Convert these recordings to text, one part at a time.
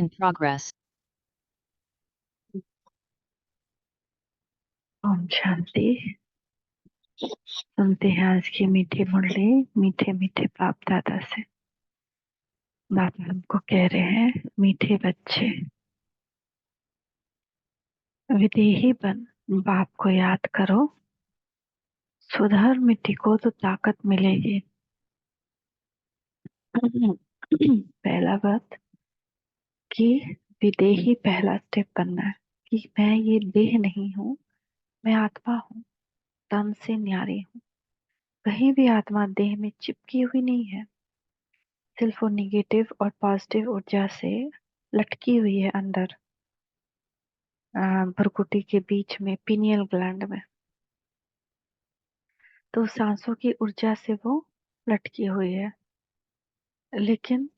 In progress. Om Shanti. सुनते हैं आज की मीठी मुरली मीठे मीठे बाप दादा से। बाबा हमको कह रहे हैं, मीठे बच्चे विदेही बन बाप को याद करो, सुधार मिट्टी को तो ताकत मिलेगी। पहला बात कि विदेही पहला स्टेप बनना है कि मैं ये देह नहीं हूँ, मैं आत्मा हूँ, तन से न्यारी हूँ। कहीं भी आत्मा देह में चिपकी हुई नहीं है, सिर्फ वो निगेटिव और पॉजिटिव ऊर्जा से लटकी हुई है अंदर भ्रुकुटी के बीच में, पीनियल ग्लैंड में। तो सांसों की ऊर्जा से वो लटकी हुई है, लेकिन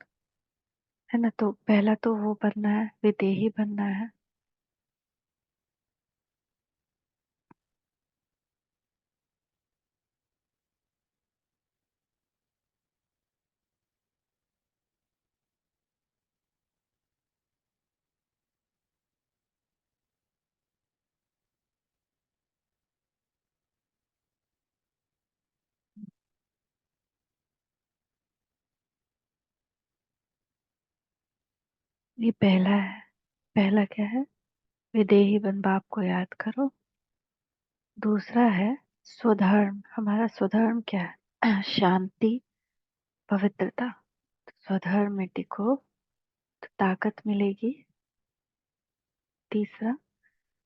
है ना। तो पहला तो वो बनना है, विदेही बनना है। ये पहला है। पहला क्या है? विदेही बन बाप को याद करो। दूसरा है स्वधर्म। हमारा स्वधर्म क्या है? शांति, पवित्रता। स्वधर्म में टिको तो ताकत मिलेगी। तीसरा,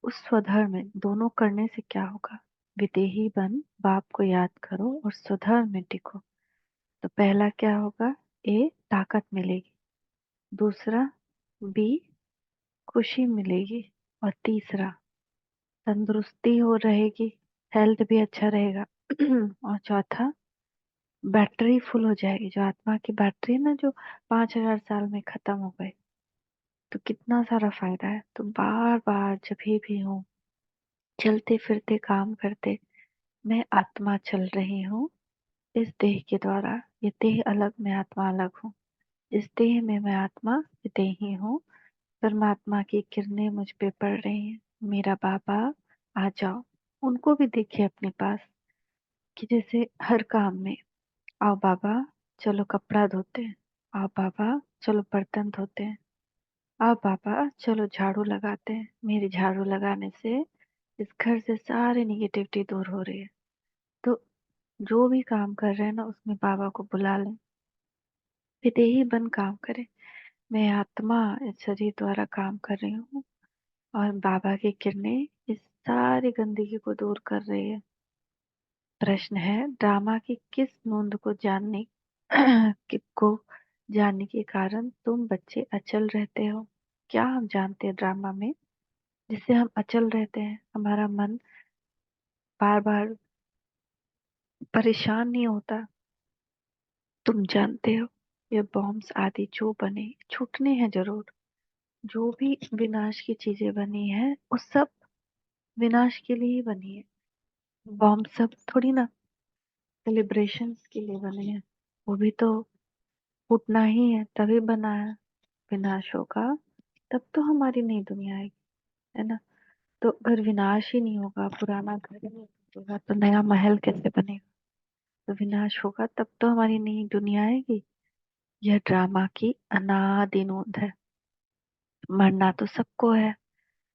उस स्वधर्म में दोनों करने से क्या होगा? विदेही बन बाप को याद करो और स्वधर्म में टिको। तो पहला क्या होगा? ए, ताकत मिलेगी। दूसरा, बी, खुशी मिलेगी। और तीसरा, तंदुरुस्ती हो रहेगी, हेल्थ भी अच्छा रहेगा। और चौथा, बैटरी फुल हो जाएगी। जो आत्मा की बैटरी है ना, जो 5,000 साल में खत्म हो गई, तो कितना सारा फायदा है। तो बार बार जब भी हो, चलते फिरते काम करते, मैं आत्मा चल रही हूँ इस देह के द्वारा। ये देह अलग, मैं आत्मा अलग हूँ। इस देह में मैं आत्मा विदेही हूँ। परमात्मा की किरणें मुझ पे पड़ रही हैं। मेरा बाबा आ जाओ। उनको भी देखिए अपने पास, कि जैसे हर काम में, आओ बाबा चलो कपड़ा धोते हैं, आओ बाबा चलो बर्तन धोते हैं, आओ बाबा चलो झाड़ू लगाते हैं। मेरे झाड़ू लगाने से इस घर से सारी निगेटिविटी दूर हो रही है। तो जो भी काम कर रहे हैं ना, उसमें बाबा को बुला लें, विदेही बन काम करें। मैं आत्मा इस शरीर द्वारा काम कर रही हूँ और बाबा की किरणें इस सारी गंदगी को दूर कर रही है। प्रश्न है, ड्रामा की किस नोंद को जानने को जानने के कारण तुम बच्चे अचल रहते हो? क्या हम जानते हैं ड्रामा में जिससे हम अचल रहते हैं? हमारा मन बार बार परेशान नहीं होता? तुम जानते हो ये बॉम्ब्स आदि जो बने, छूटने हैं जरूर। जो भी विनाश की चीजें बनी है, वो सब विनाश के लिए ही बनी है। बॉम्ब सब थोड़ी ना सेलिब्रेशन के लिए बने हैं। वो भी तो फूटना ही है, तभी बना है। विनाश होगा तब तो हमारी नई दुनिया आएगी, है ना। तो अगर विनाश ही नहीं होगा, पुराना घर नहीं टूटेगा, तो नया महल कैसे बनेगा? तो विनाश होगा तब तो हमारी नई दुनिया आएगी। यह ड्रामा की अनादि नोंद है। मरना तो सबको है।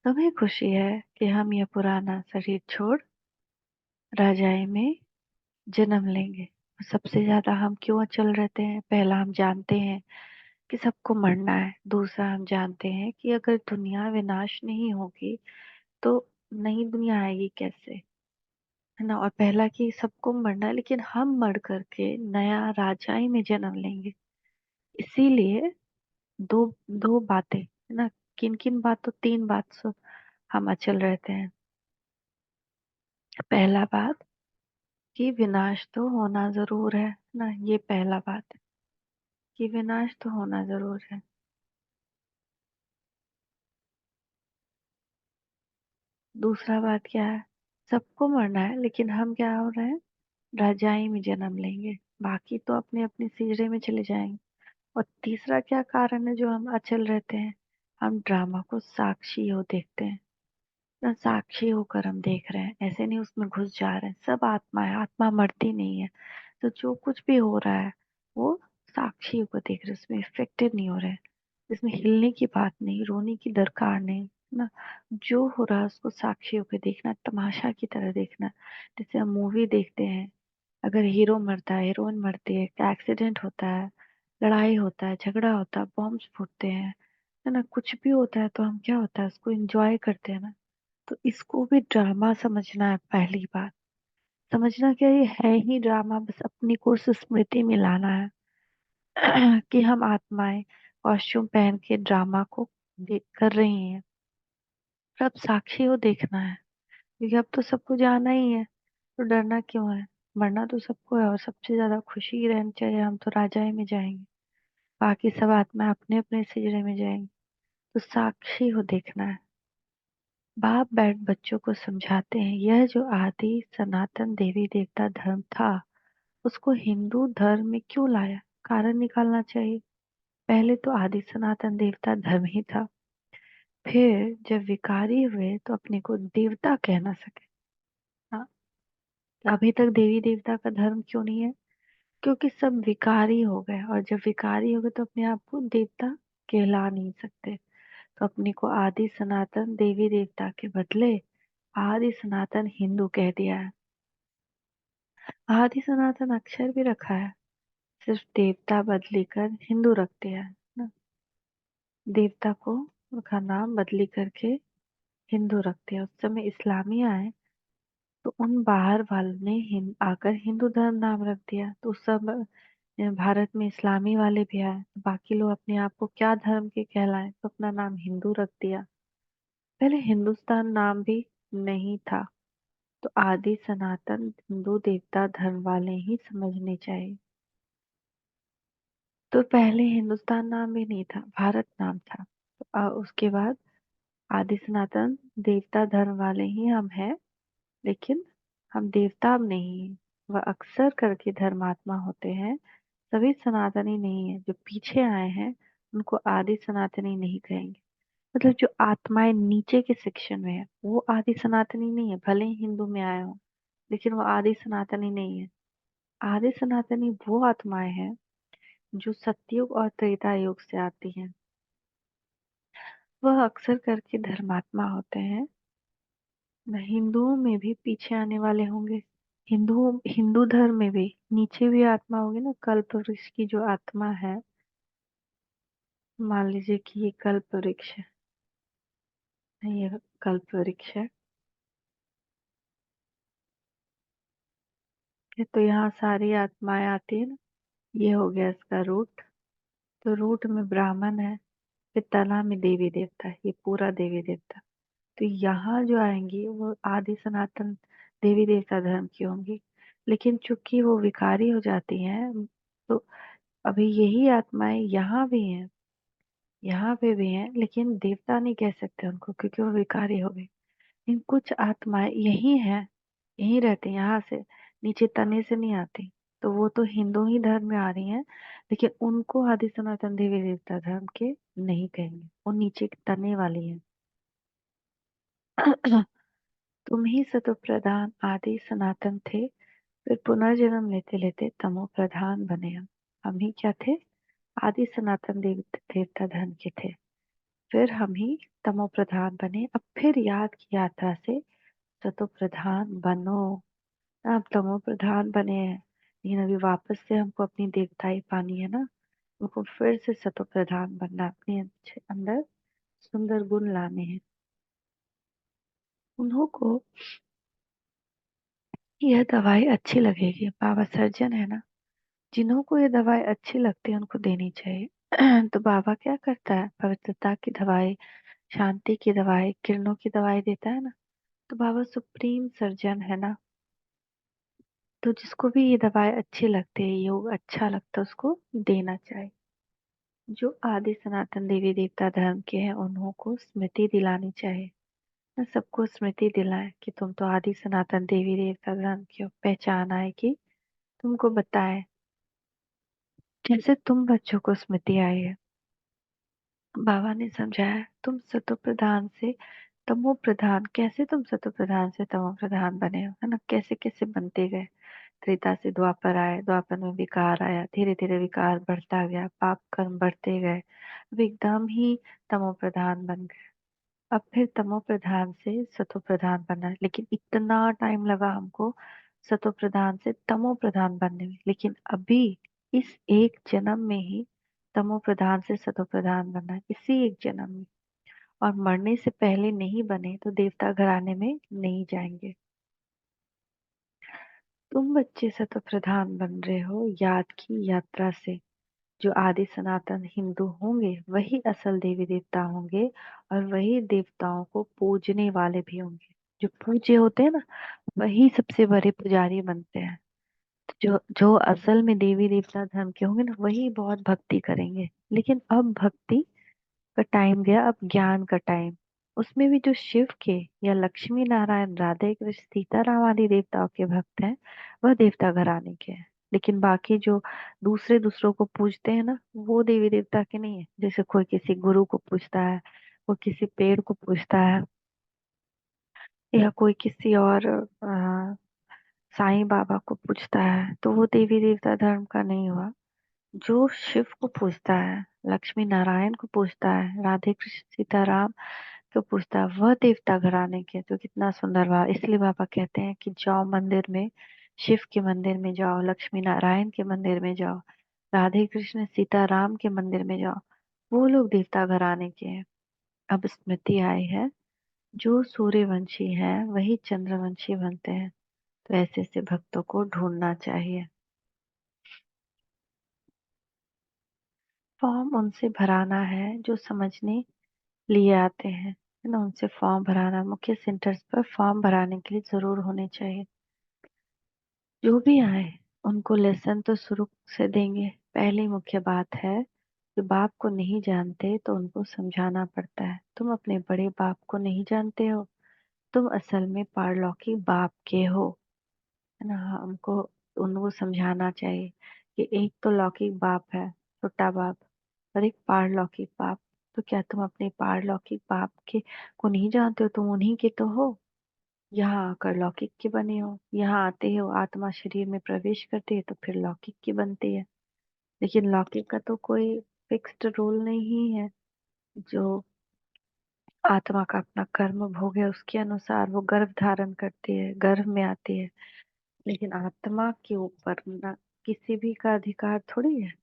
तुम्हें खुशी है कि हम यह पुराना शरीर छोड़ राजाई में जन्म लेंगे। सबसे ज्यादा हम क्यों अचल रहते हैं? पहला, हम जानते हैं कि सबको मरना है। दूसरा, हम जानते हैं कि अगर दुनिया विनाश नहीं होगी तो नई दुनिया आएगी कैसे, है ना। और पहला कि सबको मरना है, लेकिन हम मर करके नया राजाई में जन्म लेंगे। इसीलिए दो दो बातें, है ना। किन किन बातों? तीन बात से हम अचल रहते हैं। पहला बात कि विनाश तो होना जरूर है ना, ये पहला बात है कि विनाश तो होना जरूर है। दूसरा बात क्या है? सबको मरना है, लेकिन हम क्या हो रहे हैं? राजाई में जन्म लेंगे। बाकी तो अपने अपने सिजरे में चले जाएंगे। और तीसरा क्या कारण है जो हम अचल रहते हैं? हम ड्रामा को साक्षी हो देखते हैं ना, साक्षी होकर हम देख रहे हैं, ऐसे नहीं उसमें घुस जा रहे हैं। सब आत्मा है, आत्मा मरती नहीं है। तो जो कुछ भी हो रहा है वो साक्षी होकर देख रहे हैं, उसमें इफेक्टेड नहीं हो रहे हैं। इसमें हिलने की बात नहीं, रोने की दरकार नहीं ना। जो हो रहा है उसको साक्षी होकर देखना, तमाशा की तरह देखना। जैसे हम मूवी देखते हैं, अगर हीरो मरता है, हीरोइन मरती है, एक्सीडेंट होता है, लड़ाई होता है, झगड़ा होता है, बॉम्ब्स फूटते हैं, है ना, कुछ भी होता है, तो हम क्या होता है उसको एंजॉय करते हैं ना। तो इसको भी ड्रामा समझना है। पहली बात समझना क्या, ये है ही ड्रामा, बस अपनी को उस स्मृति में लाना है कि हम आत्माएं कॉस्ट्यूम पहन के ड्रामा को देख कर रही हैं। पर अब साक्षी को देखना है, क्योंकि अब तो सबको जाना ही है, तो डरना क्यों है। मरना तो सबको है, और सबसे ज्यादा खुशी ही रहनी चाहिए, हम तो राजाई में जाएंगे, बाकी सब आत्मा अपने अपने सिजड़े में जाएंगे। तो साक्षी को देखना है। बाप बैठ बच्चों को समझाते हैं, यह जो आदि सनातन देवी देवता धर्म था, उसको हिंदू धर्म में क्यों लाया, कारण निकालना चाहिए। पहले तो आदि सनातन देवता धर्म ही था, फिर जब विकारी हुए तो अपने को देवता कह ना सके। हाँ, अभी तक देवी देवता का धर्म क्यों नहीं है, क्योंकि सब विकारी हो गए, और जब विकारी हो गए तो अपने आप को देवता कहला नहीं सकते। तो अपने को आदि सनातन देवी देवता के बदले आदि सनातन हिंदू कह दिया है। आदि सनातन अक्षर भी रखा है, सिर्फ देवता बदली कर हिंदू रख दिया है ना। देवता को का नाम बदली करके हिंदू रख दिया। उस समय इस्लामी आए तो उन बाहर वालों ने आकर हिंदू धर्म नाम रख दिया, तो उस सब भारत में इस्लामी वाले भी आए, तो बाकी लोग अपने आप को क्या धर्म के कहलाए, तो अपना नाम हिंदू रख दिया। पहले हिंदुस्तान नाम भी नहीं था। तो आदि सनातन हिंदू देवता धर्म वाले ही समझने चाहिए। तो पहले हिंदुस्तान नाम भी नहीं था, भारत नाम था। तो उसके बाद आदि सनातन देवता धर्म वाले ही हम हैं, लेकिन हम देवता अब नहीं हैं। वह अक्सर करके धर्मात्मा होते हैं, सभी सनातनी नहीं है। जो पीछे आए हैं उनको आदि सनातनी नहीं कहेंगे। मतलब जो आत्माएं नीचे के सेक्शन में है वो आदि सनातनी नहीं है, भले ही हिंदू में आए हो, लेकिन वो आदि सनातनी नहीं है। आदि सनातनी वो आत्माएं हैं जो सतयुग और त्रेता युग से आती हैं। वह अक्सर करके धर्मात्मा होते हैं। हिंदुओं में भी पीछे आने वाले होंगे। हिंदू धर्म में भी नीचे भी आत्मा होगी ना। कल्प वृक्ष की जो आत्मा है, मान लीजिए कि ये कल्प वृक्ष है, ये कल्प वृक्ष है, तो यहाँ सारी आत्माएं आती है ना। ये हो गया इसका रूट। तो रूट में ब्राह्मण है, फिर तना में देवी देवता है, ये पूरा देवी देवता। तो यहाँ जो आएंगी वो आदि सनातन देवी देवता धर्म की होंगी, लेकिन चूंकि वो विकारी हो जाती हैं, तो अभी यही आत्माएं यहाँ भी हैं, यहाँ पे भी हैं, लेकिन देवता नहीं कह सकते उनको, क्योंकि वो विकारी हो गई। लेकिन कुछ आत्माएं यही हैं, यही रहते हैं, यहाँ से नीचे तने से नहीं आती। तो वो तो हिंदू ही धर्म में आ रही हैं, लेकिन उनको आदि सनातन देवी देवता धर्म के नहीं कहेंगे, वो नीचे के तने वाली हैं। तुम ही सतो प्रधान आदि सनातन थे, फिर पुनर्जन्म लेते लेते तमो प्रधान बने हम ही क्या थे, आदि सनातन देवता धर्म के थे। फिर हम ही तमो प्रधान बने, अब फिर याद की यात्रा से सतो प्रधान बनो। अब तमो प्रधान बने हैं, लेकिन अभी वापस से हमको अपनी देवताई पानी है ना, हमको फिर से सतो प्रधान बनना, अपने अंदर सुंदर गुण लाने हैं। उन्हों को यह दवाई अच्छी लगेगी, बाबा सर्जन है ना, जिन्हों को ये दवाई अच्छी लगती है उनको देनी चाहिए। तो बाबा क्या करता है, पवित्रता की दवाई, शांति की दवाई, किरणों की दवाई देता है ना। तो बाबा सुप्रीम सर्जन है ना, तो जिसको भी ये दवाई अच्छी लगती है, योग अच्छा लगता है, उसको देना चाहिए। जो आदि सनातन देवी देवता धर्म के हैं उन्हों को स्मृति दिलानी चाहिए ना, सबको स्मृति दिलाए कि तुम तो आदि सनातन देवी देवता धर्म की हो, पहचान आएगी, तुमको बताए, जैसे तुम बच्चों को स्मृति आई है। बाबा ने समझाया, तुम सतो प्रधान से तमो प्रधान कैसे, तुम सतो प्रधान से तमो प्रधान बने हो, है ना, कैसे कैसे बनते गए। त्रेता से द्वापर आए, द्वापर में विकार आया, धीरे धीरे विकार बढ़ता गया, पाप कर्म बढ़ते गए, अब एकदम ही तमो प्रधान बन गए। अब फिर तमो प्रधान से सतो प्रधान बनना है, लेकिन इतना टाइम लगा हमको सतो प्रधान से तमो प्रधान बनने में, लेकिन अभी इस एक जन्म में ही तमो प्रधान से सतो प्रधान बनना है, इसी एक जन्म में। और मरने से पहले नहीं बने तो देवता घराने में नहीं जाएंगे। तुम बच्चे सतो प्रधान बन रहे हो याद की यात्रा से। जो आदि सनातन हिंदू होंगे वही असल देवी देवता होंगे, और वही देवताओं को पूजने वाले भी होंगे। जो पूज्य होते हैं ना, वही सबसे बड़े पुजारी बनते हैं। जो जो असल में देवी देवता धर्म के होंगे ना, वही बहुत भक्ति करेंगे। लेकिन अब भक्ति का टाइम गया, अब ज्ञान का टाइम। उसमें भी जो शिव के या लक्ष्मी नारायण राधे कृष्ण सीताराम आदि देवताओं के भक्त हैं, वह देवता घराने के हैं। लेकिन बाकी जो दूसरे दूसरों को पूजते हैं ना, वो देवी देवता के नहीं है। जैसे कोई किसी गुरु को पूजता है, कोई किसी पेड़ को पूजता है, या कोई किसी और साईं बाबा को पूजता है, तो वो देवी देवता धर्म का नहीं हुआ। जो शिव को पूजता है, लक्ष्मी नारायण को पूजता है, राधे कृष्ण सीताराम को पूजता है, वह देवता घराने के। तो कितना सुंदर बात, इसलिए बाबा कहते हैं कि जाओ मंदिर में, शिव के मंदिर में जाओ, लक्ष्मी नारायण के मंदिर में जाओ, राधे कृष्ण सीताराम के मंदिर में जाओ, वो लोग देवता घराने के हैं। अब स्मृति आई है, जो सूर्यवंशी है वही चंद्रवंशी बनते हैं। तो ऐसे ऐसे भक्तों को ढूंढना चाहिए। फॉर्म उनसे भराना है जो समझने लिए आते हैं, है ना, उनसे फॉर्म भराना। मुख्य सेंटर्स पर फॉर्म भराने के लिए जरूर होने चाहिए। जो भी आए उनको लेसन तो शुरू से देंगे। पहली मुख्य बात है, जो बाप को नहीं जानते तो उनको समझाना पड़ता है। तुम अपने बड़े बाप को नहीं जानते हो, तुम असल में पारलौकिक बाप के हो, है ना। हमको उनको समझाना चाहिए कि एक तो लौकिक बाप है, छोटा बाप, और एक पारलौकिक बाप। तो क्या तुम अपने पारलौकिक बाप के को नहीं जानते हो? तुम उन्हीं के तो हो। यहाँ आकर लौकिक के बने हो, यहाँ आते हो आत्मा शरीर में प्रवेश करती है तो फिर लौकिक की बनती है। लेकिन लौकिक का तो कोई फिक्स्ड रूल नहीं है। जो आत्मा का अपना कर्म भोग है उसके अनुसार वो गर्भ धारण करती है, गर्भ में आती है। लेकिन आत्मा के ऊपर ना किसी भी का अधिकार थोड़ी है।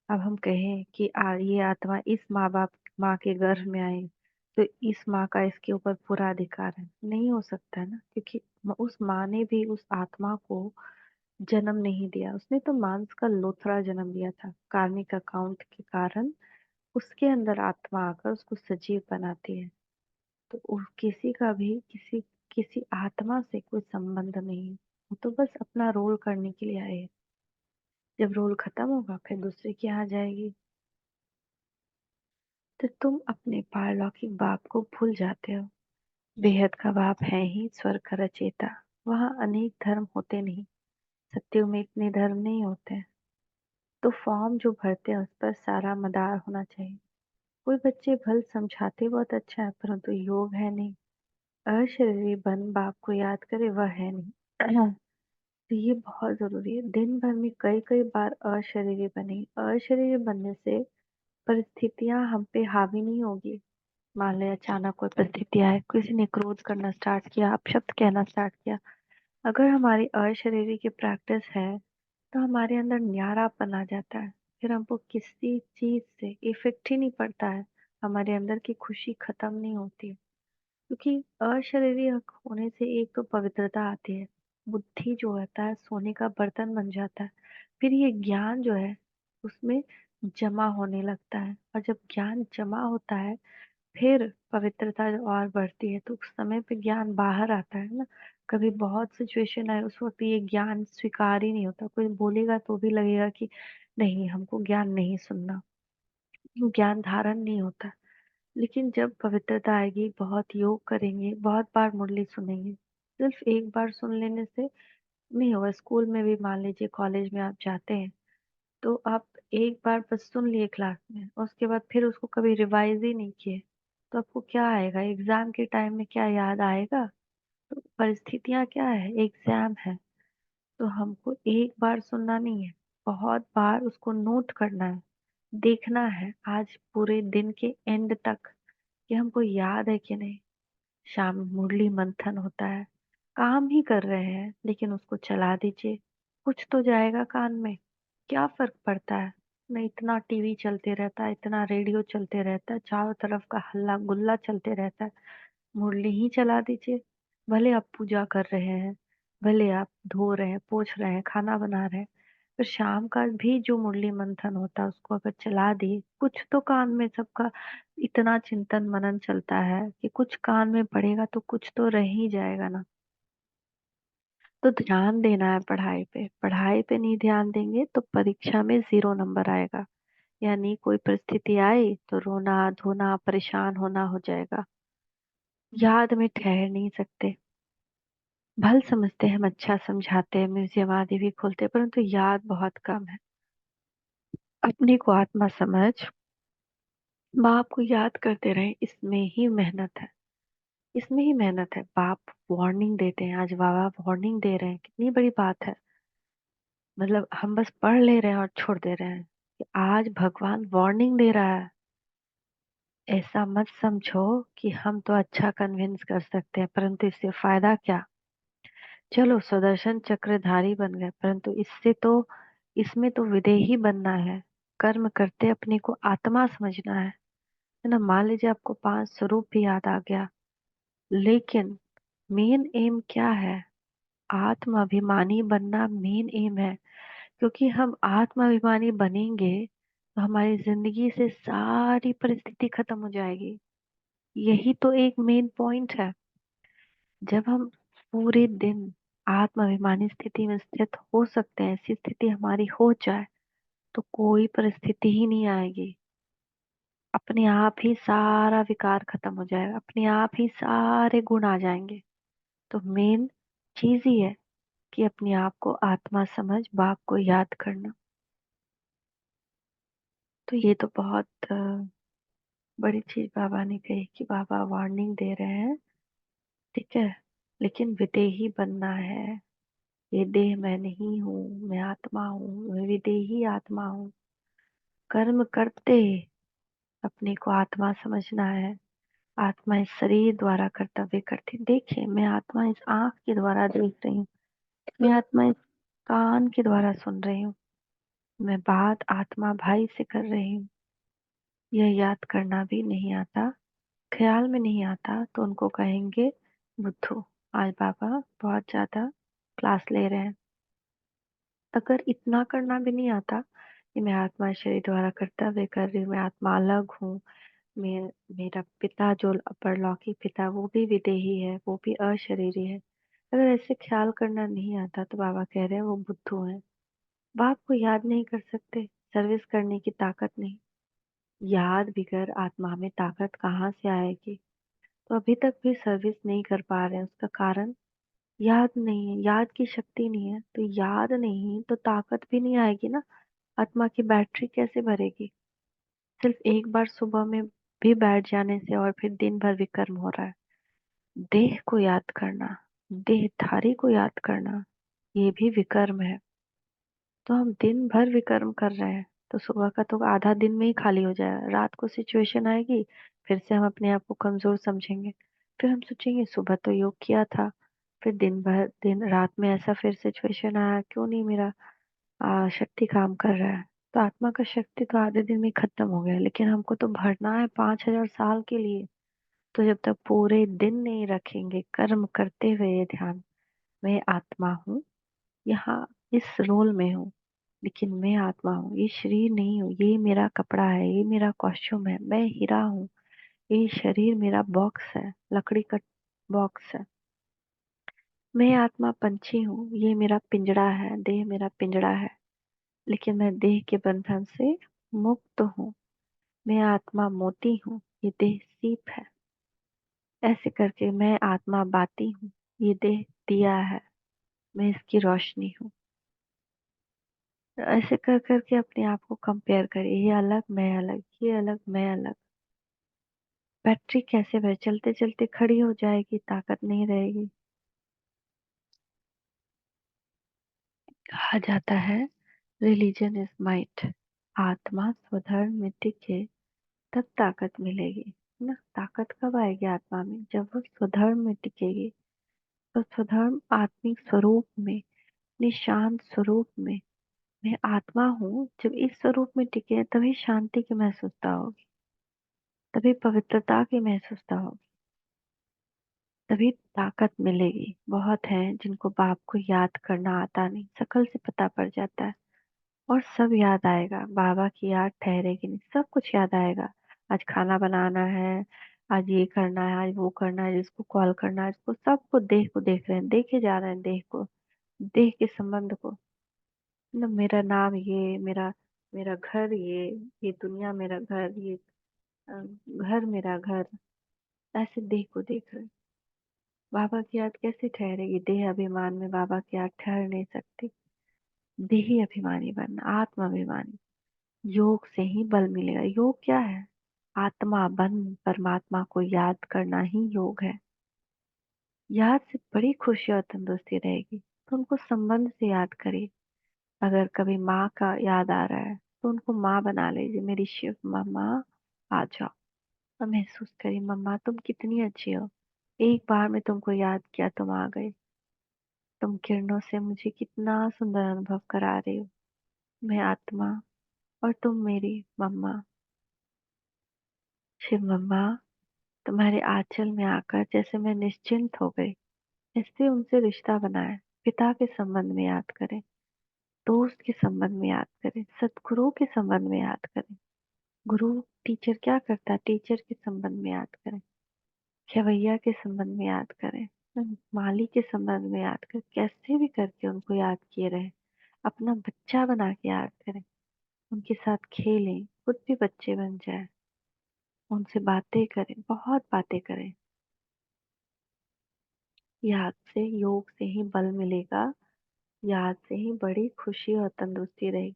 अब हम कहें कि ये आत्मा इस माँ बाप माँ के गर्भ में आई, तो इस माँ का इसके ऊपर पूरा अधिकार है, नहीं हो सकता है ना। क्योंकि उस माँ ने भी उस आत्मा को जन्म नहीं दिया, उसने तो मांस का लोथड़ा जन्म दिया था। कार्मिक अकाउंट के कारण उसके अंदर आत्मा आकर उसको सजीव बनाती है। तो किसी का भी किसी किसी आत्मा से कोई संबंध नहीं है। वो तो बस अपना रोल करने के लिए आए हैं। जब रोल खत्म होगा फिर दूसरे की यहाँ जाएगी। तो तुम अपने पारलौकिक बाप को भूल जाते हो। बेहद का बाप है ही स्वर्ग का रचयिता। वहाँ अनेक धर्म होते नहीं, सत्युग में इतने धर्म नहीं होते। तो फॉर्म जो भरते हैं उस पर सारा मदार होना चाहिए। कोई बच्चे भल समझाते बहुत अच्छा है, परंतु योग है नहीं। अशरीरी बन बाप को याद करे, वह है नहीं। तो ये बहुत जरूरी है। दिन भर में कई कई बार अशरीरी बने। अशरीरी बनने से परिस्थितियां हम पे हावी नहीं होगी। मान ले अचानक कोई परिस्थिति आए, किसी ने क्रोध करना स्टार्ट किया, अपशब्द कहना स्टार्ट किया, अगर हमारी अशरीरी की प्रैक्टिस है तो हमारे अंदर न्यारापन आ जाता है। फिर हमको किसी चीज से इफेक्ट ही नहीं पड़ता है, हमारे अंदर की खुशी खत्म नहीं होती। क्योंकि अशरीरी होने से एक तो पवित्रता आती है, बुद्धि जो होता है सोने का बर्तन बन जाता है। फिर ये ज्ञान जो है उसमें जमा होने लगता है, और जब ज्ञान जमा होता है फिर पवित्रता और बढ़ती है। तो उस समय पे ज्ञान बाहर आता है ना। कभी बहुत सिचुएशन आए उस वक्त ये ज्ञान स्वीकार ही नहीं होता। कोई बोलेगा तो भी लगेगा कि नहीं, हमको ज्ञान नहीं सुनना, ज्ञान धारण नहीं होता। लेकिन जब पवित्रता आएगी, बहुत योग करेंगे, बहुत बार मुरली सुनेंगे, सिर्फ एक बार सुन लेने से नहीं होगा। स्कूल में भी मान लीजिए, कॉलेज में आप जाते हैं तो आप एक बार बस सुन लिए क्लास में, और उसके बाद फिर उसको कभी रिवाइज ही नहीं किए, तो आपको क्या आएगा एग्जाम के टाइम में, क्या याद आएगा? तो परिस्थितियां क्या है, एग्जाम है। तो हमको एक बार सुनना नहीं है, बहुत बार उसको नोट करना है, देखना है आज पूरे दिन के एंड तक कि हमको याद है कि नहीं। शाम में मुरली मंथन होता है, काम ही कर रहे हैं लेकिन उसको चला दीजिए, कुछ तो जाएगा कान में। क्या फर्क पड़ता है? नहीं, इतना टीवी चलते रहता है, इतना रेडियो चलते रहता है, चारों तरफ का हल्ला गुल्ला चलते रहता है। मुरली ही चला दीजिए। भले आप पूजा कर रहे हैं, भले आप धो रहे हैं, पोंछ रहे हैं, खाना बना रहे हैं, पर शाम का भी जो मुरली मंथन होता है उसको अगर चला दिए, कुछ तो कान में सबका इतना चिंतन मनन चलता है कि कुछ कान में पड़ेगा तो कुछ तो रह ही जाएगा ना। तो ध्यान देना है पढ़ाई पे, पढ़ाई पे नहीं ध्यान देंगे तो परीक्षा में 0 नंबर आएगा। यानी कोई परिस्थिति आई तो रोना धोना परेशान होना हो जाएगा। याद में ठहर नहीं सकते। भल समझते हैं, हम अच्छा समझाते हैं, म्यूजियम आदि भी खोलते हैं, परंतु याद बहुत कम है। अपने को आत्मा समझ बाप को याद करते रहे, इसमें ही मेहनत है। इसमें ही मेहनत है। बाप वार्निंग देते हैं, आज बाबा वार्निंग दे रहे हैं, कितनी बड़ी बात है। मतलब हम बस पढ़ ले रहे हैं और छोड़ दे रहे हैं कि आज भगवान वार्निंग दे रहा है। ऐसा मत समझो कि हम तो अच्छा कन्विंस कर सकते हैं, परंतु इससे फायदा क्या? चलो सुदर्शन चक्रधारी बन गए, परंतु इसमें तो विदेही बनना है। कर्म करते अपने को आत्मा समझना है ना। मान लीजिए आपको 5 स्वरूप भी याद आ गया, लेकिन मेन एम क्या है? आत्म अभिमानी बनना मेन एम है। क्योंकि हम आत्म अभिमानी बनेंगे तो हमारी जिंदगी से सारी परिस्थिति खत्म हो जाएगी। यही तो एक मेन पॉइंट है। जब हम पूरे दिन आत्म अभिमानी स्थिति में स्थित हो सकते हैं, ऐसी स्थिति हमारी हो जाए तो कोई परिस्थिति ही नहीं आएगी। अपने आप ही सारा विकार खत्म हो जाएगा, अपने आप ही सारे गुण आ जाएंगे। तो मेन चीज ही है कि अपने आप को आत्मा समझ बाप को याद करना। तो ये तो बहुत बड़ी चीज बाबा ने कही कि बाबा वार्निंग दे रहे हैं, ठीक है, लेकिन विदेही बनना है। ये देह मैं नहीं हूँ, मैं आत्मा हूँ, मैं विदेही आत्मा हूँ। कर्म करते अपने को आत्मा समझना है। आत्मा इस शरीर द्वारा कर्तव्य करती। देखिए, मैं आत्मा इस आंख के द्वारा देख रही हूँ, मैं आत्मा इस कान के द्वारा सुन रही हूँ, मैं बात आत्मा भाई से कर रही हूँ। यह याद करना भी नहीं आता, ख्याल में नहीं आता, तो उनको कहेंगे बुद्धू। आज बाबा बहुत ज्यादा क्लास ले रहे हैं। अगर इतना करना भी नहीं आता कि मैं आत्मा शरीर द्वारा कर्तव्य कर रही हूँ, मैं आत्मा अलग हूँ, मैं मेरा पिता जो अपर लौकिक पिता वो भी विदेही है, वो भी अशरीरी है, अगर ऐसे ख्याल करना नहीं आता तो बाबा कह रहे हैं वो बुद्धू है। बाप को याद नहीं कर सकते, सर्विस करने की ताकत नहीं। याद बिगर आत्मा में ताकत कहाँ से आएगी? तो अभी तक भी सर्विस नहीं कर पा रहे हैं, उसका कारण याद नहीं है, याद की शक्ति नहीं है। तो याद नहीं तो ताकत भी नहीं आएगी ना। आत्मा की बैटरी कैसे भरेगी? सिर्फ एक बार सुबह में भी बैठ जाने से और फिर दिन भर विकर्म हो रहा है। देह को याद करना, देहधारी को याद करना, ये भी विकर्म है। तो हम दिन भर विकर्म कर रहे हैं, तो सुबह का तो आधा दिन में ही खाली हो जाएगा। रात को सिचुएशन आएगी, फिर से हम अपने आप को कमजोर समझेंगे, फिर हम सोचेंगे सुबह तो योग किया था, फिर दिन रात में ऐसा फिर सिचुएशन आया, क्यों नहीं मेरा शक्ति काम कर रहा है? तो आत्मा का शक्ति तो आधे दिन में खत्म हो गया, लेकिन हमको तो भरना है 5,000 साल के लिए। तो जब तक पूरे दिन नहीं रखेंगे कर्म करते हुए ये ध्यान, मैं आत्मा हूँ, यहाँ इस रोल में हूँ, लेकिन मैं आत्मा हूँ, ये शरीर नहीं हूँ, ये मेरा कपड़ा है, ये मेरा कॉस्ट्यूम है, मैं हीरा हूँ, ये शरीर मेरा बॉक्स है, लकड़ी का बॉक्स है। मैं आत्मा पंछी हूँ, ये मेरा पिंजड़ा है, देह मेरा पिंजड़ा है, लेकिन मैं देह के बंधन से मुक्त हूँ। मैं आत्मा मोती हूँ, ये देह सीप है। ऐसे करके मैं आत्मा बाती हूँ, ये देह दिया है, मैं इसकी रोशनी हूँ। ऐसे कर करके अपने आप को कंपेयर करिए, ये अलग मैं अलग, ये अलग मैं अलग। बैटरी कैसे वह चलते चलते खड़ी हो जाएगी, ताकत नहीं रहेगी। कहा जाता है रिलीजन इज माइट, आत्मा स्वधर्म में टिके तब ताकत मिलेगी ना। ताकत कब आएगी आत्मा में? जब वो स्वधर्म में टिकेगी। तो स्वधर्म आत्मिक स्वरूप में, निशांत स्वरूप में, मैं आत्मा हूँ, जब इस स्वरूप में टिके तभी शांति की महसूसता होगी, तभी पवित्रता की महसूसता होगी, तभी ताकत मिलेगी। बहुत हैं जिनको बाप को याद करना आता नहीं, शकल से पता पड़ जाता है। और सब याद आएगा, बाबा की याद ठहरेगी नहीं, सब कुछ याद आएगा। आज खाना बनाना है, आज ये करना है, आज वो करना है, जिसको कॉल करना है, इसको सबको देह को देख रहे हैं, देखे जा रहे हैं देह को, देह के संबंध को। ना मेरा नाम ये, मेरा मेरा घर ये दुनिया मेरा घर, ये घर मेरा घर, ऐसे देह को देख रहे हैं। बाबा की याद कैसे ठहरेगी? देह अभिमान में बाबा की याद ठहर नहीं सकती। देही अभिमानी बनना, आत्म अभिमानी। योग से ही बल मिलेगा। योग क्या है? आत्मा बन परमात्मा को याद करना ही योग है। याद से बड़ी खुशी और तंदुरुस्ती रहेगी। तो उनको संबंध से याद करिए। अगर कभी माँ का याद आ रहा है तो उनको माँ बना लीजिए, मेरी शिव मम्मा आ जाओ। और महसूस करिए, मम्मा तुम कितनी अच्छी हो, एक बार में तुमको याद किया, तुम आ गई। तुम किरणों से मुझे कितना सुंदर अनुभव करा रही हो। मैं आत्मा और तुम मेरी मम्मा। शिव मम्मा, तुम्हारे आंचल में आकर जैसे मैं निश्चिंत हो गई, इससे उनसे रिश्ता बनाए। पिता के संबंध में याद करें, दोस्त के संबंध में याद करें, सदगुरु के संबंध में याद करें। गुरु टीचर क्या करता है, टीचर के संबंध में याद करें। खेवैया के संबंध में याद करें, माली के संबंध में याद करें। कैसे भी करके उनको याद किए रहे, अपना बच्चा बना के याद करें। उनके साथ खेलें, खुद भी बच्चे बन जाए, उनसे बातें करें, बहुत बातें करें। याद से, योग से ही बल मिलेगा। याद से ही बड़ी खुशी और तंदुरुस्ती रहेगी।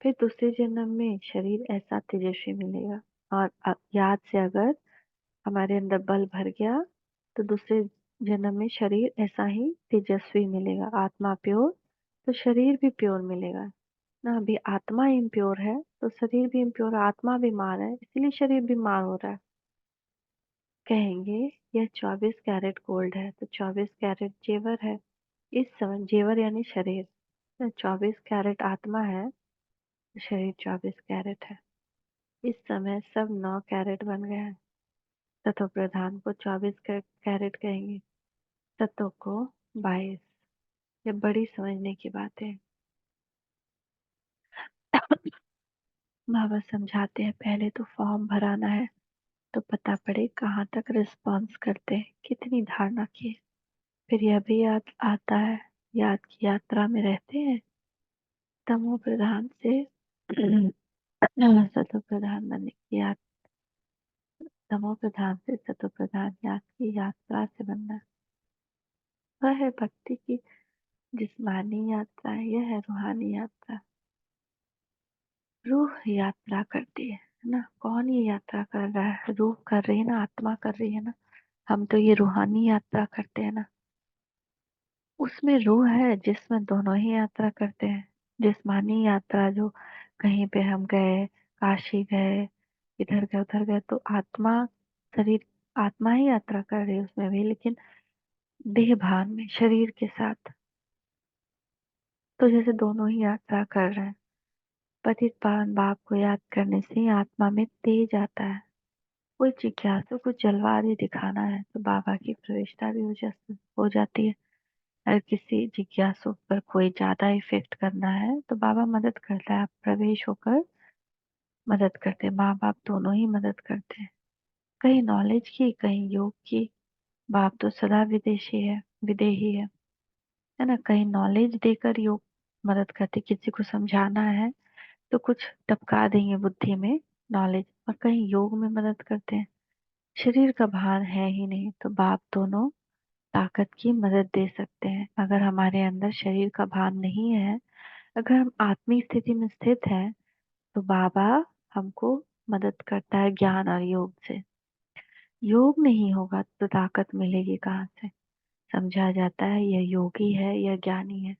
फिर दूसरे जन्म में शरीर ऐसा तेजस्वी मिलेगा। और याद से अगर हमारे अंदर बल भर गया तो दूसरे जन्म में शरीर ऐसा ही तेजस्वी मिलेगा। आत्मा प्योर तो शरीर भी प्योर मिलेगा ना। अभी आत्मा इम्प्योर है तो शरीर भी इम्प्योर, आत्मा बीमार है इसलिए शरीर बीमार हो रहा है। कहेंगे यह 24 कैरेट गोल्ड है तो 24 कैरेट जेवर है। इस समय जेवर यानी शरीर, 24 कैरेट आत्मा है तो शरीर 24 कैरेट है। इस समय सब 9 कैरेट बन गया है। तत्व प्रधान को 24 कैरेट कहेंगे, तत्व को 22। ये बड़ी समझने की बात है। बाबा समझाते हैं पहले तो फॉर्म भराना है तो पता पड़े कहाँ तक रिस्पॉन्स करते हैं, कितनी धारणा की। फिर यह भी याद आता है, याद की यात्रा में रहते हैं। तमो प्रधान से सतो प्रधान बनने की याद, तमो प्रधान से सतो प्रधान याद की यात्रा से बनना। वह है भक्ति की जिस्मानी यात्रा, यह है रूहानी यात्रा। रूह यात्रा करती है ना। कौन ये यात्रा कर रहा है? रूह कर रही है ना, आत्मा कर रही है ना। हम तो ये रूहानी यात्रा करते हैं ना। उसमें रूह है जिसमें दोनों ही यात्रा करते हैं। जिस्मानी यात्रा जो कहीं पे हम गए, काशी गए, इधर गए उधर गए, तो आत्मा, शरीर, आत्मा ही यात्रा कर रही है उसमें भी, लेकिन देह भान में शरीर के साथ। तो जैसे दोनों ही यात्रा कर रहे हैं। पतित पावन बाप को याद करने से आत्मा में तेज आता है। कोई जिज्ञासु को जलवा आदि दिखाना है तो बाबा की प्रविष्टा भी हो जाती है। अगर किसी जिज्ञासु पर कोई ज्यादा इफेक्ट करना है तो बाबा मदद करता है, प्रवेश होकर मदद करते हैं। माँ बाप दोनों ही मदद करते हैं, कहीं नॉलेज की कहीं योग की। बाप तो सदा विदेशी है, विदेही है ना। कहीं नॉलेज देकर योग मदद करते, किसी को समझाना है तो कुछ टपका देंगे बुद्धि में नॉलेज, और कहीं योग में मदद करते हैं। शरीर का भार है ही नहीं तो बाप दोनों ताकत की मदद दे सकते हैं। अगर हमारे अंदर शरीर का भान नहीं है अगर हम आत्मिक स्थिति में स्थित हैं तो बाबा हमको मदद करता है ज्ञान और योग से। योग नहीं होगा तो ताकत मिलेगी कहाँ से? समझा जाता है यह योगी है, यह ज्ञानी है।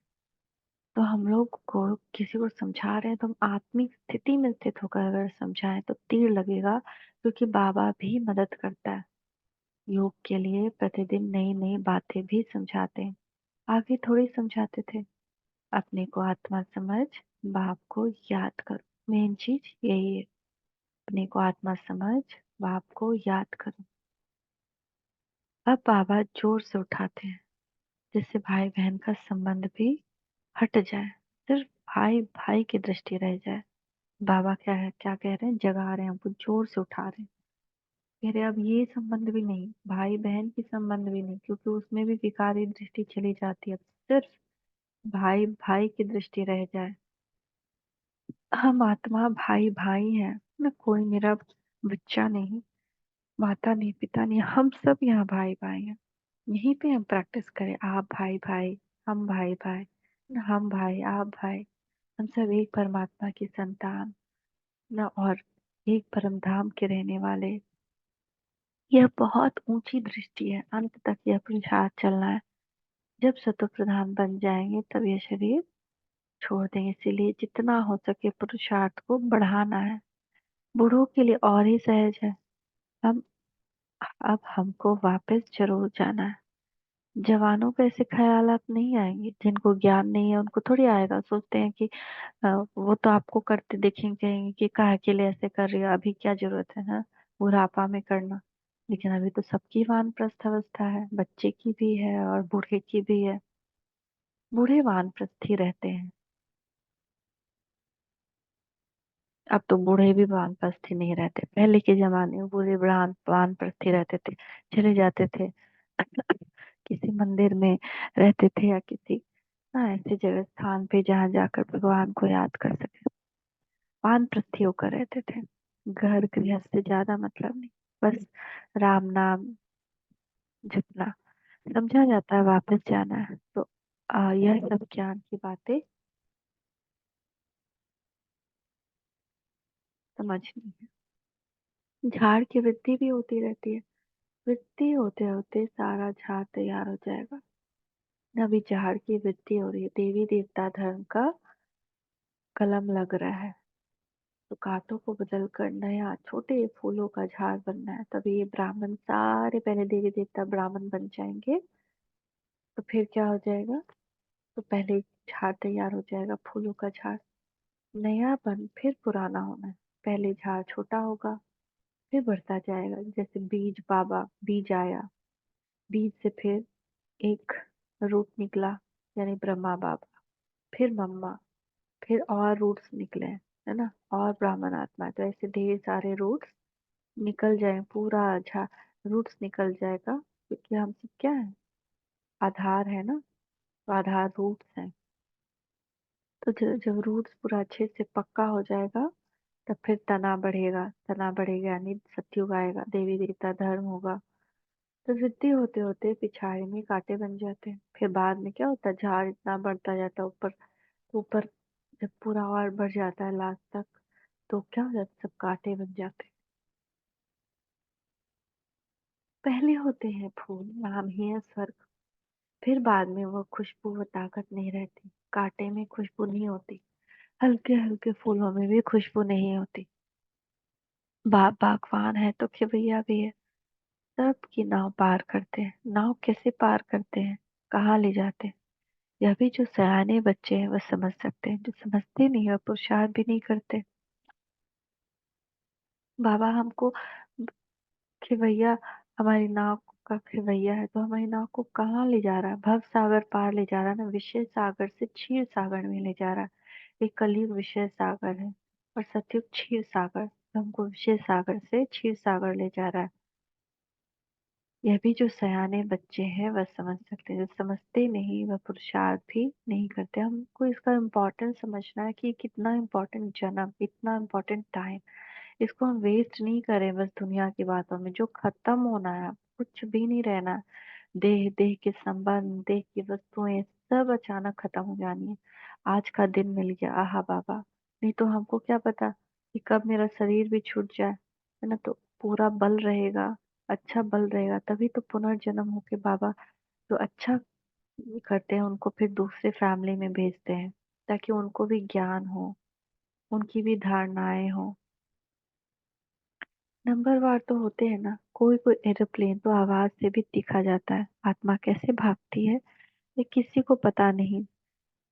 तो हम लोग को किसी को समझा रहे हैं तो हम आत्मिक स्थिति में स्थित होकर अगर समझाएं तो तीर लगेगा, क्योंकि बाबा भी मदद करता है। योग के लिए प्रतिदिन नई नई बातें भी समझाते हैं। आगे थोड़ी समझाते थे। अपने को आत्मा समझ, बाप को याद करो। मेन चीज यही है, अपने को आत्मा समझ, बाप को याद करो। अब बाबा जोर से उठाते हैं जिससे भाई बहन का संबंध भी हट जाए, सिर्फ भाई भाई की दृष्टि रह जाए। बाबा क्या है, क्या कह रहे हैं, जगा रहे हैं हमको, जोर से उठा रहे हैं। कह रहे अब ये संबंध भी नहीं, भाई बहन की संबंध भी नहीं, क्योंकि उसमें भी विकारी दृष्टि चली जाती है। सिर्फ भाई भाई की दृष्टि रह जाए। हम आत्मा भाई भाई हैं ना, कोई मेरा बच्चा नहीं, माता नहीं, पिता नहीं, हम सब यहाँ भाई भाई हैं। यहीं पे हम प्रैक्टिस करें, आप भाई भाई, हम भाई भाई, हम भाई आप भाई। हम सब एक परमात्मा की संतान न, और एक परम धाम के रहने वाले। यह बहुत ऊंची दृष्टि है, अंत तक यह पुरुषार्थ चलना है। जब सतो प्रधान बन जाएंगे तब यह शरीर छोड़ देंगे। इसीलिए जितना हो सके पुरुषार्थ को बढ़ाना है। बूढ़ों के लिए और ही सहज है। अब अब हमको वापस जरूर जाना है। जवानों को ऐसे ख्यालात नहीं आएंगे, जिनको ज्ञान नहीं है उनको थोड़ी आएगा। सोचते हैं कि वो तो आपको करते देखेंगे, कहेंगे कि काहे के लिए ऐसे कर रही हो, अभी क्या जरूरत है ना बुढ़ापा में करना। लेकिन अभी तो सबकी वानप्रस्थ अवस्था है, बच्चे की भी है और बूढ़े की भी है। बूढ़े वानप्रस्थ ही रहते हैं। अब तो बूढ़े भी वानप्रस्थ ही नहीं रहते। पहले के जमाने में बूढ़े वानप्रस्थ ही रहते थे, चले जाते थे किसी मंदिर में रहते थे या किसी ऐसे जगह स्थान पे जहाँ जाकर भगवान को याद कर सके। वानप्रस्थी होकर रहते थे। घर गृहस्थ से ज्यादा मतलब नहीं, बस राम नाम जपना। समझा जाता है वापस जाना है तो यह सब ज्ञान की बातें समझनी है। झाड़ की वृद्धि भी होती रहती है। वृद्धि होते होते सारा झाड़ तैयार हो जाएगा। अभी झाड़ की वृद्धि हो रही है, देवी देवता धर्म का कलम लग रहा है। तो कांटों को बदल कर नया छोटे फूलों का झाड़ बनना है। तभी ये ब्राह्मण सारे, पहले देवी देवता ब्राह्मण बन जाएंगे तो फिर क्या हो जाएगा, तो पहले झाड़ तैयार हो जाएगा, फूलों का झाड़। नया बन फिर पुराना होना है। पहले झाड़ छोटा होगा, फिर बढ़ता जाएगा। जैसे बीज, बाबा बीज आया, बीज से फिर एक रूट निकला, यानी ब्रह्मा बाबा, फिर मम्मा, फिर और रूट्स निकले, है ना, और ब्राह्मण आत्मा। तो ऐसे ढेर सारे रूट्स निकल जाए, पूरा अच्छा रूट्स निकल जाएगा। क्योंकि हम सब क्या है, आधार है ना, तो आधार रूट्स है। तो जब रूट्स पूरा अच्छे से पक्का हो जाएगा तब फिर तना बढ़ेगा। तना बढ़ेगा यानी सतयुग आएगा, देवी देवता धर्म होगा। तो वृद्धि होते होते पिछाड़ी में कांटे बन जाते हैं। फिर बाद में क्या होता है, झाड़ इतना बढ़ता जाता है ऊपर। तो ऊपर जब पूरा और बढ़ जाता है लास्ट तक, तो क्या हो जाता है, सब कांटे बन जाते हैं। पहले होते हैं फूल, नाम ही है स्वर्ग। फिर बाद में वो खुशबू, वो ताकत नहीं रहती। कांटे में खुशबू नहीं होती, हल्के हल्के फूलों में भी खुशबू नहीं होती। बाप बागवान है तो खिवैया भी है। सबकी नाव पार करते हैं। नाव कैसे पार करते हैं, कहाँ ले जाते हैं, यह भी जो सयाने बच्चे हैं वह समझ सकते हैं। जो समझते नहीं है पुरुषार्थ भी नहीं करते। बाबा हमको खिवैया, हमारी नाव का खिवैया है तो हमारी नाव को कहाँ ले जा रहा है, भव सागर पार ले जा रहा है ना, विषय सागर से क्षीर सागर में ले जा रहा है। ये कलयुग विषय सागर है और सतयुग क्षीर सागर, तो हमको विषय सागर से क्षीर सागर ले जा रहा है। यह भी जो सयाने बच्चे हैं वह समझ सकते हैं। जो समझते नहीं वह पुरुषार्थ भी नहीं करते। हमको इसका इम्पोर्टेंस समझना है कि कितना इम्पोर्टेंट जन्म, इतना इम्पोर्टेंट टाइम। इसको हम वेस्ट नहीं करें बस दुनिया की बातों में। जो खत्म होना है, कुछ भी नहीं रहना। देह, देह के संबंध, देह की वस्तुएं सब अचानक खत्म हो जानी है। आज का दिन मिल गया, आहा बाबा। नहीं तो हमको क्या पता कि कब मेरा शरीर भी छूट जाए, है ना। तो पूरा बल रहेगा, अच्छा बल रहेगा, तभी तो पुनर्जन्म होके बाबा जो अच्छा करते हैं उनको फिर दूसरे फैमिली में भेजते हैं, ताकि उनको भी ज्ञान हो, उनकी भी धारणाएं हो। नंबरवार तो होते हैं ना, कोई कोई एरोप्लेन तो आवाज से भी दिखा जाता है, आत्मा कैसे भागती है ये किसी को पता नहीं।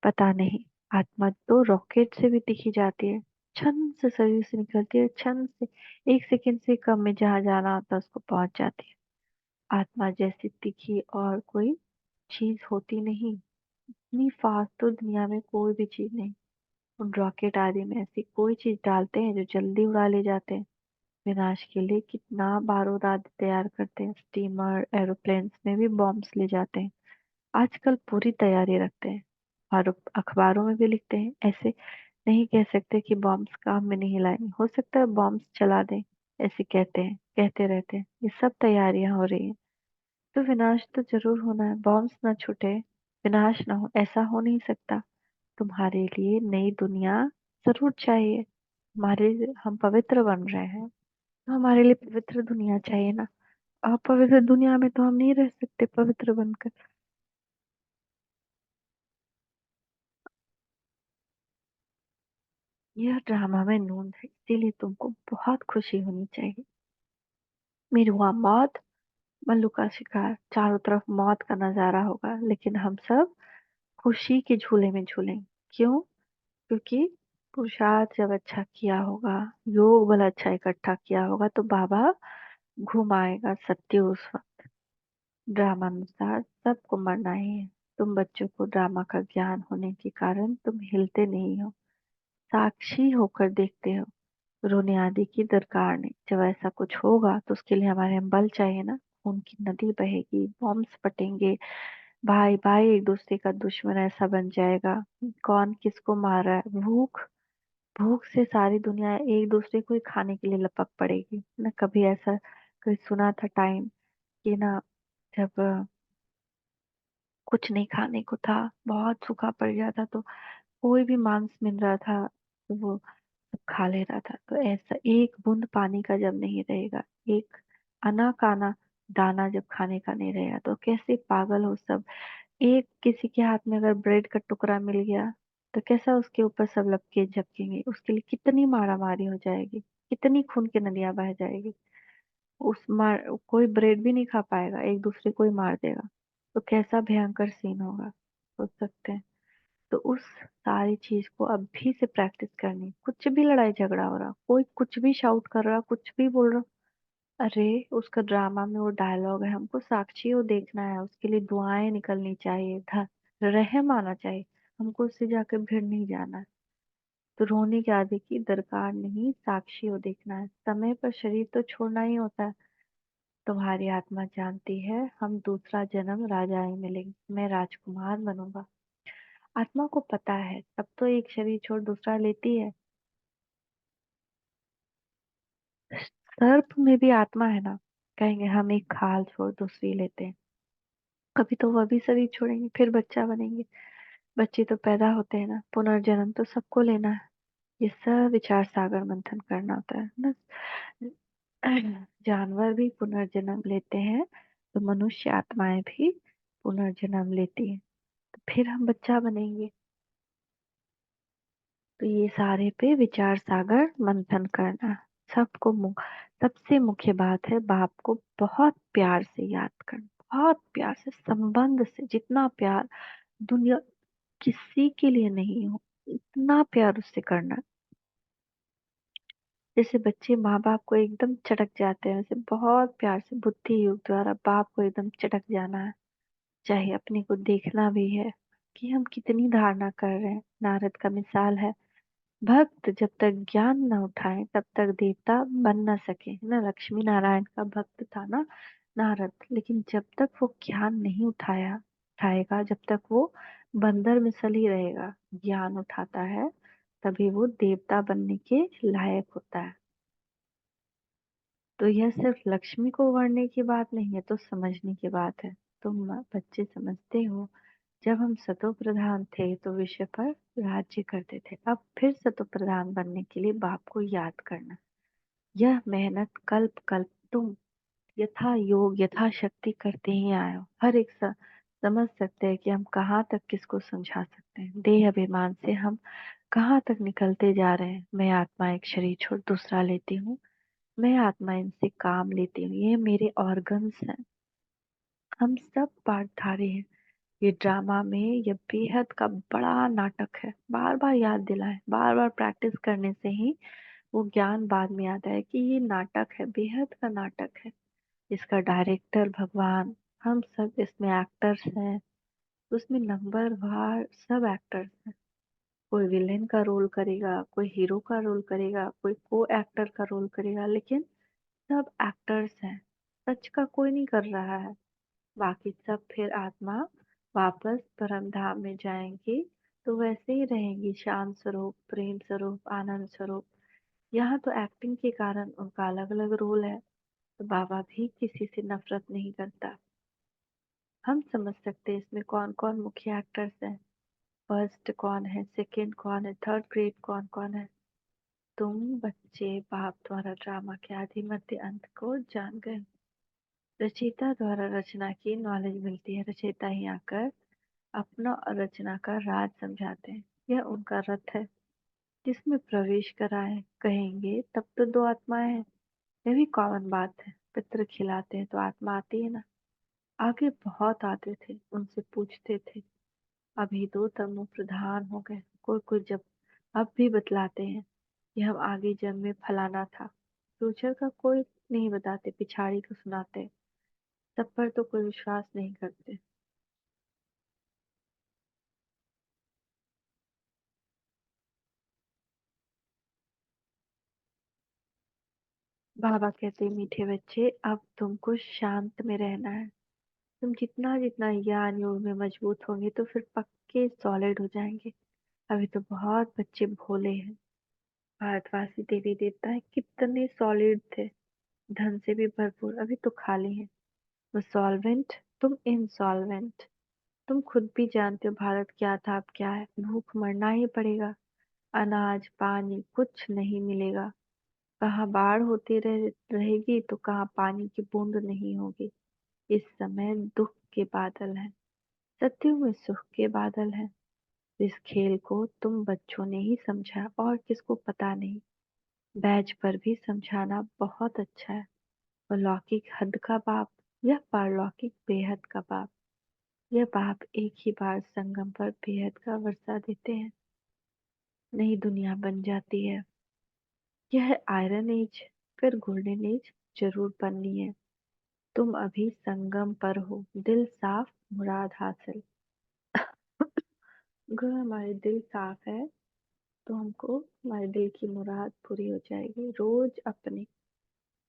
पता नहीं, आत्मा तो रॉकेट से भी दिखी जाती है, क्षण से शरीर से निकलती है, क्षण से, 1 सेकंड से कम में जहाँ जाना होता है उसको पहुंच जाती है। आत्मा जैसी दिखी और कोई चीज होती नहीं। इतनी फास्ट तो दुनिया में कोई भी चीज नहीं। उन रॉकेट आदि में ऐसी कोई चीज डालते हैं जो जल्दी उड़ा ले जाते हैं। विनाश के लिए कितना बारूद आदि तैयार करते हैं, स्टीमर एरोप्लेन्स में भी बॉम्ब्स ले जाते हैं। आजकल पूरी तैयारी रखते हैं और अखबारों में भी लिखते हैं। ऐसे नहीं कह सकते कि बॉम्ब्स काम में नहीं लाएंगे, हो सकता है बॉम्ब्स चला दें, ऐसे कहते हैं, कहते रहते हैं। ये सब तैयारियां हो रही हैं। तो विनाश तो जरूर होना है, बॉम्ब्स ना छूटे, विनाश ना हो, ऐसा हो नहीं सकता। तुम्हारे लिए नई दुनिया जरूर चाहिए। हमारे हम पवित्र बन रहे हैं, तो हमारे लिए पवित्र दुनिया चाहिए ना। अपवित्र दुनिया में तो हम नहीं रह सकते पवित्र बनकर। यह ड्रामा में नूंद है, इसीलिए तुमको बहुत खुशी होनी चाहिए। मेरी हुआ मौत, मल्लू का शिकार, चारों तरफ मौत का नजारा होगा, लेकिन हम सब खुशी के झूले में झूलेंगे। क्यों? क्योंकि पुरुषार्थ जब अच्छा किया होगा, योग बल अच्छा इकट्ठा किया होगा, तो बाबा घुमाएगा सत्य उस वक्त। ड्रामा अनुसार सबको मरना ही है। तुम बच्चों को ड्रामा का ज्ञान होने के कारण तुम हिलते नहीं हो, साक्षी होकर देखते हो। रोने आदि की दरकार नहीं। जब ऐसा कुछ होगा तो उसके लिए हमारे में बल चाहिए ना। खून की नदी बहेगी, बॉम्ब्स फटेंगे, भाई भाई एक दूसरे का दुश्मन ऐसा बन जाएगा। कौन किसको मार रहा है, भूख, भूख से सारी दुनिया एक दूसरे को ही खाने के लिए लपक पड़ेगी ना। कभी ऐसा कोई सुना था टाइम कि ना, जब कुछ नहीं खाने को था, बहुत सूखा पड़ गया था, तो कोई भी मांस मिल रहा था तो वो सब खा ले रहा था। तो ऐसा एक बूंद पानी का जब नहीं रहेगा, एक अना काना दाना जब खाने का नहीं रहेगा, तो कैसे पागल हो सब। एक किसी के हाथ में अगर ब्रेड का टुकड़ा मिल गया, तो कैसा उसके ऊपर सब लपके झपकेंगे, उसके लिए कितनी मारा मारी हो जाएगी, कितनी खून की नदियां बह जाएगी। उस मार कोई ब्रेड भी नहीं खा पाएगा, एक दूसरे को ही मार देगा। तो कैसा भयंकर सीन होगा, सोच सकते हैं। तो उस सारी चीज को अभी से प्रैक्टिस करनी। कुछ भी लड़ाई झगड़ा हो रहा, कोई कुछ भी शाउट कर रहा, कुछ भी बोल रहा, अरे उसका ड्रामा में वो डायलॉग है, हमको साक्षी वो देखना है, उसके लिए दुआएं निकलनी चाहिए, रहम आना चाहिए। हमको उससे जाकर भिड़ नहीं जाना है। तो रोने के आगे की दरकार नहीं, साक्षी वो देखना है। समय पर शरीर तो छोड़ना ही होता है। तुम्हारी आत्मा जानती है हम दूसरा जन्म राजा ही मिलेंगे, मैं राजकुमार बनूंगा। आत्मा को पता है, तब तो एक शरीर छोड़ दूसरा लेती है। सर्प में भी आत्मा है ना, कहेंगे हम एक खाल छोड़ दूसरी लेते हैं। कभी तो वह भी शरीर छोड़ेंगे, फिर बच्चा बनेंगे। बच्चे तो पैदा होते हैं ना, पुनर्जन्म तो सबको लेना है। ये सब विचार सागर मंथन करना होता है ना। जानवर भी पुनर्जन्म लेते हैं, तो मनुष्य आत्माएं भी पुनर्जन्म लेती हैं, तो फिर हम बच्चा बनेंगे। तो ये सारे पे विचार सागर मंथन करना। सबको सबसे मुख्य बात है, बाप को बहुत प्यार से याद करना, बहुत प्यार से, संबंध से, जितना प्यार दुनिया किसी के लिए नहीं हो, इतना प्यार उससे करना। जैसे बच्चे माँ बाप को एकदम चटक जाते हैं, वैसे बहुत प्यार से बुद्धि योग द्वारा बाप को एकदम चटक जाना है। चाहे अपने को देखना भी है कि हम कितनी धारणा कर रहे हैं। नारद का मिसाल है, भक्त जब तक ज्ञान न उठाए तब तक देवता बन न सके, है ना। लक्ष्मी नारायण का भक्त था ना नारद, लेकिन जब तक वो ज्ञान नहीं उठाएगा, जब तक वो बंदर मिसल ही रहेगा। ज्ञान उठाता है तभी वो देवता बनने के लायक होता है। तो यह सिर्फ लक्ष्मी को वर्णने की बात नहीं है, तो समझने की बात है। तुम बच्चे समझते हो जब हम सतो प्रधान थे तो विषय पर राज्य करते थे, अब फिर सतो प्रधान बनने के लिए बाप को याद करना। यह मेहनत कल्प कल्प तुम यथा योग यथाशक्ति करते ही आए हो। हर एक समझ सकते हैं कि हम कहाँ तक किसको समझा सकते हैं। देह अभिमान से हम कहाँ तक निकलते जा रहे हैं। मैं आत्मा एक शरीर छोड़ दूसरा लेती हूँ, मैं आत्मा इनसे काम लेती हूँ, ये मेरे ऑर्गन्स हैं। हम सब पार्टधारी हैं। ये ड्रामा में यह बेहद का बड़ा नाटक है। बार बार याद दिलाए, बार बार प्रैक्टिस करने से ही वो ज्ञान बाद में आता है कि ये नाटक है, बेहद का नाटक है। इसका डायरेक्टर भगवान, हम सब इसमें एक्टर्स हैं। उसमें नंबर वार सब एक्टर्स हैं। कोई विलेन का रोल करेगा, कोई हीरो का रोल करेगा, कोई को एक्टर का रोल करेगा, लेकिन सब एक्टर्स हैं। सच का कोई नहीं कर रहा है। बाकी सब फिर आत्मा वापस परम धाम में जाएंगी तो वैसे ही रहेंगी, शांत स्वरूप, प्रेम स्वरूप, आनंद स्वरूप। यहाँ तो एक्टिंग के कारण उनका अलग अलग रोल है। तो बाबा भी किसी से नफरत नहीं करता। हम समझ सकते हैं इसमें कौन कौन मुख्य एक्टर्स हैं, फर्स्ट कौन है, सेकंड कौन है, थर्ड ग्रेड कौन कौन है। तुम बच्चे बाप द्वारा ड्रामा के आदि मध्य अंत को जान गए। रचयिता द्वारा रचना की नॉलेज मिलती है। रचयिता ही आकर अपना और रचना का राज समझाते हैं। यह उनका रथ है जिसमें प्रवेश कराए कहेंगे तब तो दो आत्माएं हैं। यह भी कॉमन बात है। पितृ खिलाते हैं तो आत्मा आती है ना। आगे बहुत आते थे, उनसे पूछते थे। अभी तो तमो प्रधान हो गए। कोई कोई जब अब भी बतलाते हैं कि हम आगे जन्म में फलाना था। फ्यूचर का कोई नहीं बताते, पिछाड़ी को सुनाते। सब पर तो कोई विश्वास नहीं करते। बाबा कहते मीठे बच्चे, अब तुमको शांत में रहना है। तुम जितना जितना ज्ञान योग में मजबूत होंगे तो फिर पक्के सॉलिड हो जाएंगे। अभी तो बहुत बच्चे भोले हैं। भारतवासी देवी देवता कितने सॉलिड थे, धन से भी भरपूर, अभी तो खाली हैं। वो सॉल्वेंट, तुम इनसॉल्वेंट। तुम खुद भी जानते हो भारत क्या था अब क्या है। भूख मरना ही पड़ेगा। अनाज पानी कुछ नहीं मिलेगा। कहाँ बाढ़ होती रहेगी तो कहाँ पानी की बूंद नहीं होगी। इस समय दुख के बादल हैं, सत्यों में सुख के बादल हैं। इस खेल को तुम बच्चों ने ही समझा और किसको पता नहीं। बैज पर भी समझाना बहुत अच्छा है। वो लौकिक हद का बाप या पारलौकिक बेहद का बाप। यह बाप एक ही बार संगम पर बेहद का वर्षा देते हैं, नई दुनिया बन जाती है। यह आयरन एज, फिर गोल्डन एज जरूर बननी है। तुम अभी संगम पर हो। दिल साफ, मुराद हासिल। अगर हमारे दिल साफ है तो हमको हमारे दिल की मुराद पूरी हो जाएगी। रोज अपने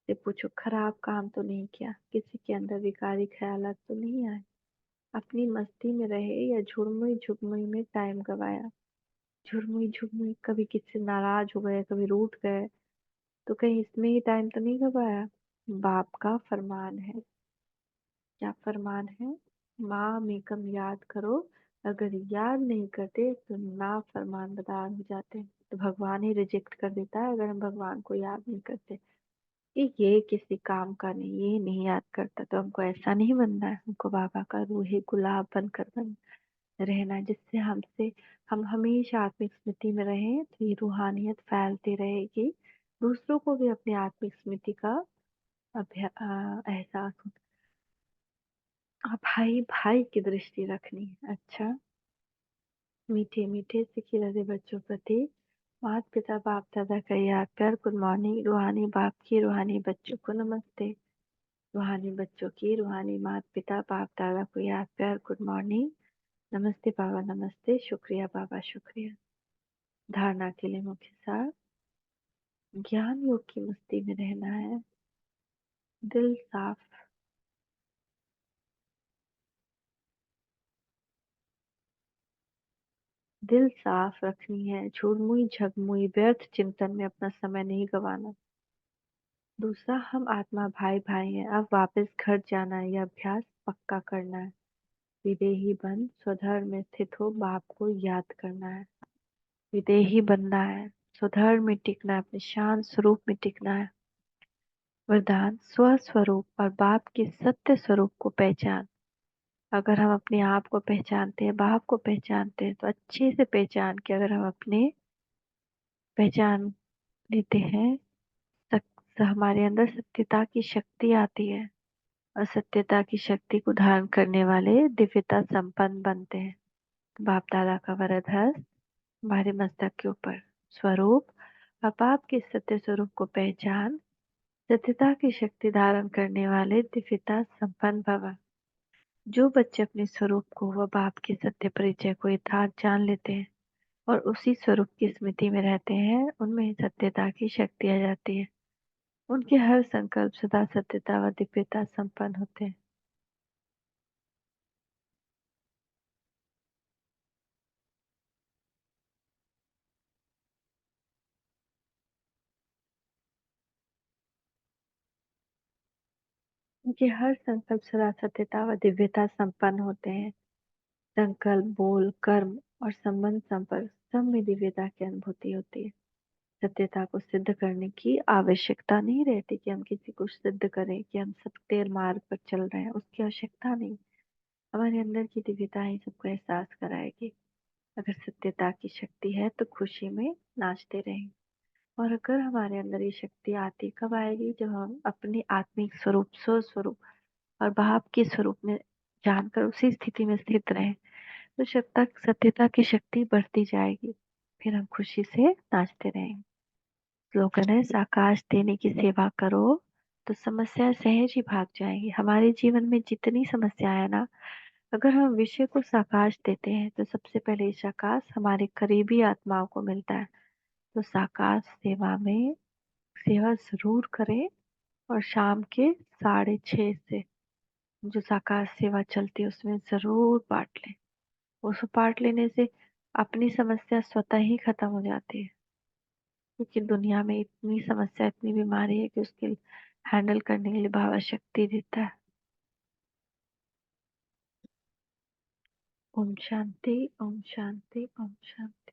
से पूछो, खराब काम तो नहीं किया, किसी के अंदर विकारी ख्यालात तो नहीं आए, अपनी मस्ती में रहे या झुरमुई झुगमुई में टाइम गवाया। झुरमुई झुगमुई, कभी किससे नाराज हो गए, कभी रूठ गए, तो कहीं इसमें ही टाइम तो नहीं गवाया। बाप का फरमान है। क्या फरमान है? माँ में कम याद करो। अगर याद नहीं करते तो ना फरमान बदार हो जाते हैं। तो भगवान ही रिजेक्ट कर देता है अगर हम भगवान को याद नहीं करते कि ये किसी काम का नहीं, ये नहीं याद करता। तो हमको ऐसा नहीं बनना है। हमको बाबा का रूहे गुलाब बनकर रहना है, जिससे हमसे हम हमेशा आत्मिक स्मृति में रहें तो ये रूहानियत फैलती रहेगी। दूसरों को भी अपनी आत्मिक स्मृति का एहसास हो। भाई भाई की दृष्टि रखनी है। अच्छा, मीठे मीठे सिखे रहे बच्चों प्रति माता पिता बाप दादा का याद प्यार। Good morning. रूहानी बाप की रूहानी बच्चों को नमस्ते। रूहानी बच्चों की रूहानी माता पिता बाप दादा को याद प्यार। Good morning. नमस्ते बाबा, नमस्ते, शुक्रिया बाबा, शुक्रिया। धारणा के लिए मुख्य सार, ज्ञान योग की मस्ती में रहना है। दिल साफ, दिल साफ रखनी है। झुरमुई झगमुई व्यर्थ चिंतन में अपना समय नहीं गवाना। दूसरा, हम आत्मा भाई भाई हैं। अब वापस घर जाना है, यह अभ्यास पक्का करना है। विदेही बन, स्वधर्म में स्थित हो, बाप को याद करना है। विदेही बनना है, स्वधर्म में टिकना है, अपने शांत स्वरूप में टिकना है। वरदान, स्वस्वरूप और बाप के सत्य स्वरूप को पहचान। अगर हम अपने आप को पहचानते हैं, बाप को पहचानते हैं, तो अच्छे से पहचान के अगर हम अपने पहचान लेते हैं, हमारे अंदर सत्यता की शक्ति आती है और सत्यता की शक्ति को धारण करने वाले दिव्यता संपन्न बनते हैं। बाप दादा का वरद हस्त हमारे मस्तक के ऊपर। स्वरूप, अब आपके सत्य स्वरूप को पहचान, सत्यता की शक्ति धारण करने वाले दिव्यता संपन्न भव। जो बच्चे अपने स्वरूप को व बाप के सत्य परिचय को यथार्थ जान लेते हैं और उसी स्वरूप की स्मृति में रहते हैं, उनमें सत्यता की शक्ति आ जाती है। उनके हर संकल्प सदा सत्यता व दिव्यता संपन्न होते हैं। उनके हर संकल्प सदा सत्यता व दिव्यता संपन्न होते हैं। संकल्प, बोल, कर्म और संबंध संपर्क सब में दिव्यता की अनुभूति होती है। सत्यता को सिद्ध करने की आवश्यकता नहीं रहती कि हम किसी को सिद्ध करें कि हम सत्य मार्ग पर चल रहे हैं, उसकी आवश्यकता नहीं। हमारे अंदर की दिव्यता ही सबको एहसास कराएगी। अगर सत्यता की शक्ति है तो खुशी में नाचते रहें। और अगर हमारे अंदर ये शक्ति आती कब आएगी, जब हम अपने आत्मिक स्वरूप, स्वस्वरूप और भाव के स्वरूप में जानकर उसी स्थिति में स्थित रहें, तो जब तक सत्यता की शक्ति बढ़ती जाएगी, फिर हम खुशी से नाचते रहेंगे। स्लोगन है, आकाश देने की सेवा करो तो समस्याएं सहज ही भाग जाएंगी। हमारे जीवन में जितनी समस्याएं है ना, अगर हम विषय को साकाश देते हैं तो सबसे पहले साकाश हमारे करीबी आत्माओं को मिलता है। तो साकाश सेवा में सेवा जरूर करें और शाम के 6:30 से जो साकाश सेवा चलती है उसमें जरूर बांट लें। उसको बांट लेने से अपनी समस्या स्वतः ही खत्म हो जाती है, क्योंकि दुनिया में इतनी समस्या, इतनी बीमारी है कि उसके हैंडल करने के लिए बाबा शक्ति देता है। ओम शांति, ओम शांति, ओम शांति।